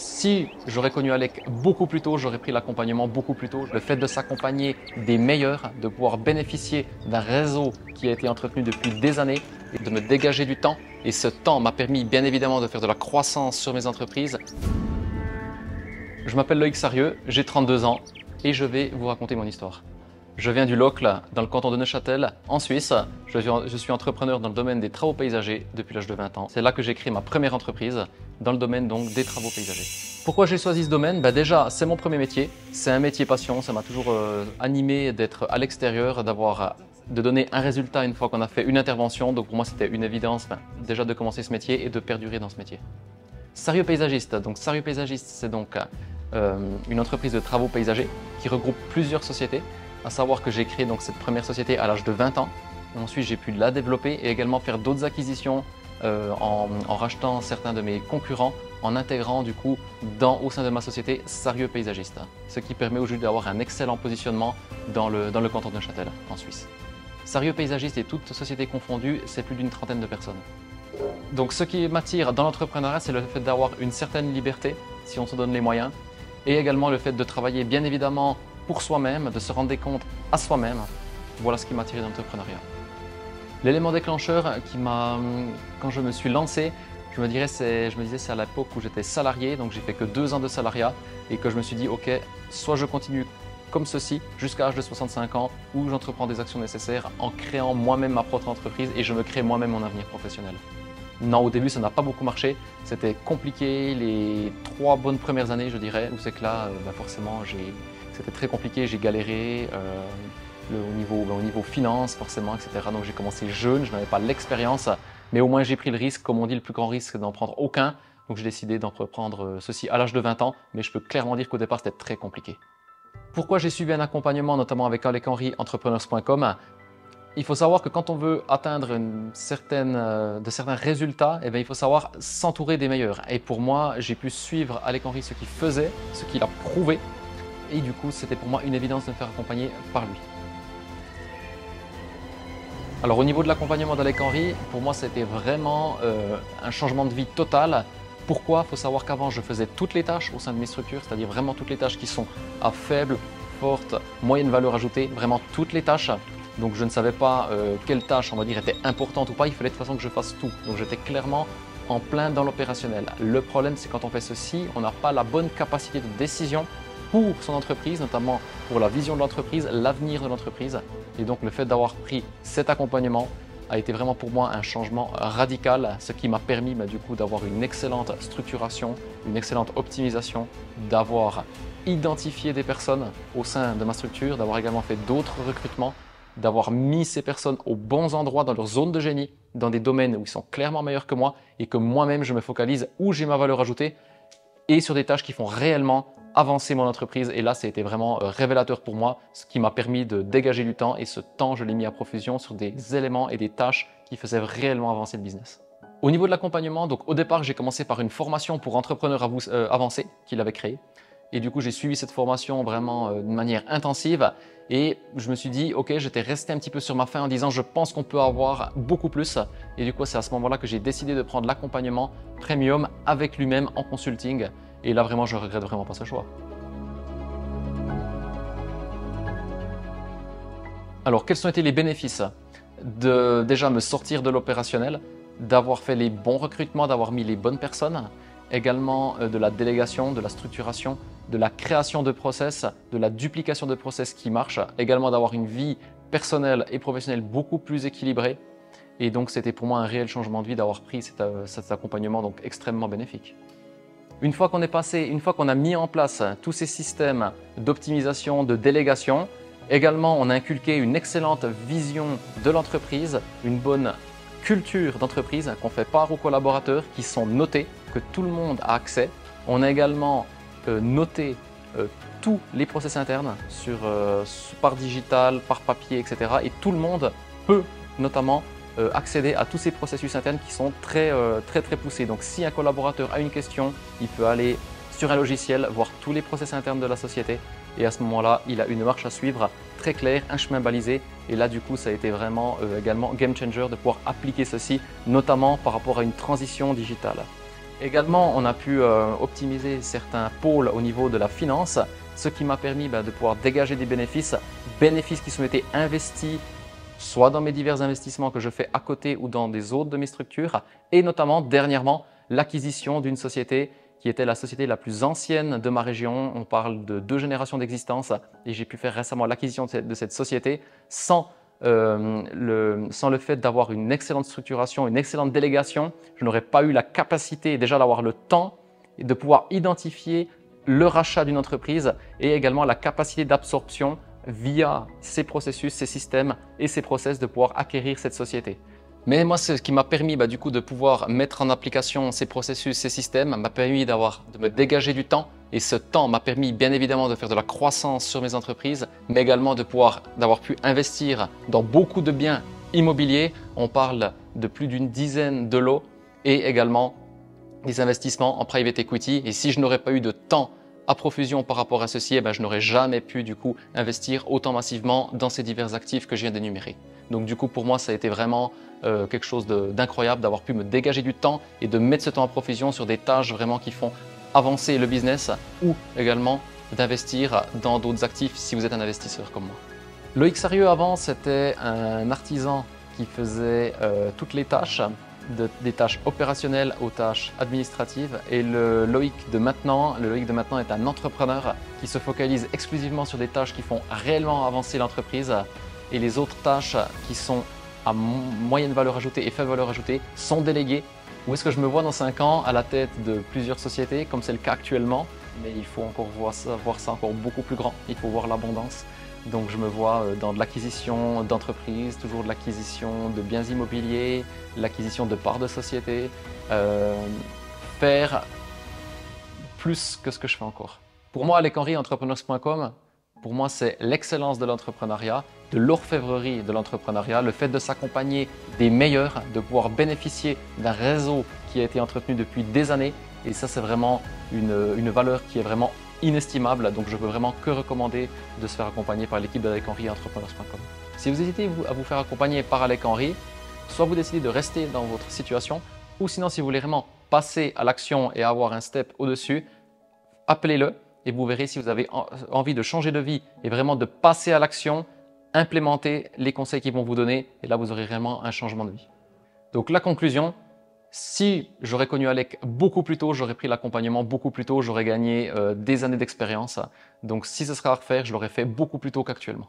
Si j'aurais connu Alec beaucoup plus tôt, j'aurais pris l'accompagnement beaucoup plus tôt. Le fait de s'accompagner des meilleurs, de pouvoir bénéficier d'un réseau qui a été entretenu depuis des années et de me dégager du temps. Et ce temps m'a permis bien évidemment de faire de la croissance sur mes entreprises. Je m'appelle Loïc Sarieux, j'ai 32 ans et je vais vous raconter mon histoire. Je viens du Locle, dans le canton de Neuchâtel, en Suisse. Je suis entrepreneur dans le domaine des travaux paysagers depuis l'âge de 20 ans. C'est là que j'ai créé ma première entreprise, dans le domaine donc des travaux paysagers. Pourquoi j'ai choisi ce domaine? Déjà, c'est mon premier métier. C'est un métier passion. Ça m'a toujours animé d'être à l'extérieur, de donner un résultat une fois qu'on a fait une intervention. Donc pour moi, c'était une évidence déjà de commencer ce métier et de perdurer dans ce métier. Sarieux Paysagiste. Donc Sarieux Paysagiste, c'est donc une entreprise de travaux paysagers qui regroupe plusieurs sociétés. À savoir que j'ai créé donc cette première société à l'âge de 20 ans. Ensuite, j'ai pu la développer et également faire d'autres acquisitions en rachetant certains de mes concurrents, en intégrant du coup au sein de ma société Sarieux Paysagiste. Ce qui permet aujourd'hui d'avoir un excellent positionnement dans le canton de Neuchâtel, en Suisse. Sarieux Paysagiste et toutes sociétés confondues, c'est plus d'une trentaine de personnes. Donc ce qui m'attire dans l'entrepreneuriat, c'est le fait d'avoir une certaine liberté, si on se donne les moyens, et également le fait de travailler bien évidemment pour soi-même, de se rendre compte à soi-même. Voilà ce qui m'a attiré dans l'entrepreneuriat. L'élément déclencheur quand je me suis lancé, je me disais c'est à l'époque où j'étais salarié, donc j'ai fait que 2 ans de salariat et que je me suis dit ok, soit je continue comme ceci jusqu'à l'âge de 65 ans ou j'entreprends des actions nécessaires en créant moi-même ma propre entreprise et je me crée moi-même mon avenir professionnel. Non, au début ça n'a pas beaucoup marché, c'était compliqué les 3 bonnes premières années je dirais, où c'est que là forcément c'était très compliqué, j'ai galéré au niveau finance forcément, etc. Donc j'ai commencé jeune, je n'avais pas l'expérience, mais au moins j'ai pris le risque, comme on dit, le plus grand risque c'est d'en prendre aucun. Donc j'ai décidé d'entreprendre ceci à l'âge de 20 ans, mais je peux clairement dire qu'au départ c'était très compliqué. Pourquoi j'ai suivi un accompagnement, notamment avec Alec Henry, entrepreneurs.com? Il faut savoir que quand on veut atteindre certains résultats, il faut savoir s'entourer des meilleurs. Et pour moi, j'ai pu suivre Alec Henry, ce qu'il faisait, ce qu'il a prouvé. Et du coup, c'était pour moi une évidence de me faire accompagner par lui. Alors au niveau de l'accompagnement d'Alec Henry, pour moi c'était vraiment un changement de vie total. Pourquoi? Il faut savoir qu'avant je faisais toutes les tâches au sein de mes structures, c'est-à-dire vraiment toutes les tâches qui sont à faible, forte, moyenne valeur ajoutée, vraiment toutes les tâches. Donc je ne savais pas quelle tâche on va dire était importante ou pas, il fallait de toute façon que je fasse tout. Donc j'étais clairement en plein dans l'opérationnel. Le problème c'est quand on fait ceci, on n'a pas la bonne capacité de décision pour son entreprise, notamment pour la vision de l'entreprise, l'avenir de l'entreprise. Et donc le fait d'avoir pris cet accompagnement a été vraiment pour moi un changement radical, ce qui m'a permis du coup d'avoir une excellente structuration, une excellente optimisation, d'avoir identifié des personnes au sein de ma structure, d'avoir également fait d'autres recrutements, d'avoir mis ces personnes aux bons endroits dans leur zone de génie, dans des domaines où ils sont clairement meilleurs que moi et que moi-même je me focalise où j'ai ma valeur ajoutée et sur des tâches qui font réellement avancer mon entreprise. Et là, ça a été vraiment révélateur pour moi, ce qui m'a permis de dégager du temps et ce temps, je l'ai mis à profusion sur des éléments et des tâches qui faisaient réellement avancer le business. Au niveau de l'accompagnement, donc au départ, j'ai commencé par une formation pour entrepreneurs avancés qu'il avait créée. Et du coup, j'ai suivi cette formation vraiment d'une manière intensive et je me suis dit, ok, j'étais resté un petit peu sur ma faim en disant, je pense qu'on peut avoir beaucoup plus. Et du coup, c'est à ce moment-là que j'ai décidé de prendre l'accompagnement premium avec lui-même en consulting. Et là, vraiment, je regrette vraiment pas ce choix. Alors, quels ont été les bénéfices de déjà me sortir de l'opérationnel, d'avoir fait les bons recrutements, d'avoir mis les bonnes personnes, également de la délégation, de la structuration, de la création de process, de la duplication de process qui marchent, également d'avoir une vie personnelle et professionnelle beaucoup plus équilibrée. Et donc, c'était pour moi un réel changement de vie d'avoir pris cet accompagnement donc extrêmement bénéfique. Une fois qu'on a mis en place tous ces systèmes d'optimisation, de délégation, également on a inculqué une excellente vision de l'entreprise, une bonne culture d'entreprise qu'on fait part aux collaborateurs qui sont notés, que tout le monde a accès. On a également noté tous les process internes par digital, par papier, etc. Et tout le monde peut notamment accéder à tous ces processus internes qui sont très poussés. Donc si un collaborateur a une question, il peut aller sur un logiciel, voir tous les process internes de la société et à ce moment-là, il a une marche à suivre très claire, un chemin balisé et là du coup ça a été vraiment également game changer de pouvoir appliquer ceci, notamment par rapport à une transition digitale. Également, on a pu optimiser certains pôles au niveau de la finance, ce qui m'a permis de pouvoir dégager des bénéfices qui sont été investis soit dans mes divers investissements que je fais à côté ou dans des autres de mes structures, et notamment dernièrement l'acquisition d'une société qui était la société la plus ancienne de ma région. On parle de 2 générations d'existence et j'ai pu faire récemment l'acquisition de cette société sans le fait d'avoir une excellente structuration, une excellente délégation. Je n'aurais pas eu la capacité déjà d'avoir le temps et de pouvoir identifier le rachat d'une entreprise et également la capacité d'absorption via ces processus, ces systèmes et ces process de pouvoir acquérir cette société. Mais moi, ce qui m'a permis du coup de pouvoir mettre en application ces processus, ces systèmes, m'a permis de me dégager du temps. Et ce temps m'a permis bien évidemment de faire de la croissance sur mes entreprises, mais également d'avoir pu investir dans beaucoup de biens immobiliers. On parle de plus d'une dizaine de lots et également des investissements en private equity. Et si je n'aurais pas eu de temps à profusion par rapport à ceci, je n'aurais jamais pu du coup investir autant massivement dans ces divers actifs que je viens d'énumérer. Donc du coup pour moi ça a été vraiment quelque chose d'incroyable d'avoir pu me dégager du temps et de mettre ce temps à profusion sur des tâches vraiment qui font avancer le business ou également d'investir dans d'autres actifs si vous êtes un investisseur comme moi. Loïc Sarieux avant c'était un artisan qui faisait toutes les tâches, des tâches opérationnelles aux tâches administratives, et le Loïc de maintenant est un entrepreneur qui se focalise exclusivement sur des tâches qui font réellement avancer l'entreprise, et les autres tâches qui sont à moyenne valeur ajoutée et faible valeur ajoutée sont déléguées. Où est-ce que je me vois dans 5 ans? À la tête de plusieurs sociétés comme c'est le cas actuellement, mais il faut encore voir ça encore beaucoup plus grand, il faut voir l'abondance. Donc je me vois dans de l'acquisition d'entreprises, toujours de l'acquisition de biens immobiliers, l'acquisition de parts de société, faire plus que ce que je fais encore. Pour moi, Alec Henry, entrepreneurs.com, pour moi c'est l'excellence de l'entrepreneuriat, de l'orfèvrerie de l'entrepreneuriat, le fait de s'accompagner des meilleurs, de pouvoir bénéficier d'un réseau qui a été entretenu depuis des années, et ça c'est vraiment une valeur qui est vraiment inestimable, donc je peux vraiment que recommander de se faire accompagner par l'équipe d'Alec Henry et entrepreneurs.com. Si vous hésitez à vous faire accompagner par Alec Henry, soit vous décidez de rester dans votre situation, ou sinon si vous voulez vraiment passer à l'action et avoir un step au-dessus, appelez-le et vous verrez si vous avez envie de changer de vie et vraiment de passer à l'action, implémenter les conseils qu'ils vont vous donner, et là vous aurez vraiment un changement de vie. Donc la conclusion, si j'aurais connu Alec beaucoup plus tôt, j'aurais pris l'accompagnement beaucoup plus tôt, j'aurais gagné des années d'expérience. Donc si ce sera à refaire, je l'aurais fait beaucoup plus tôt qu'actuellement.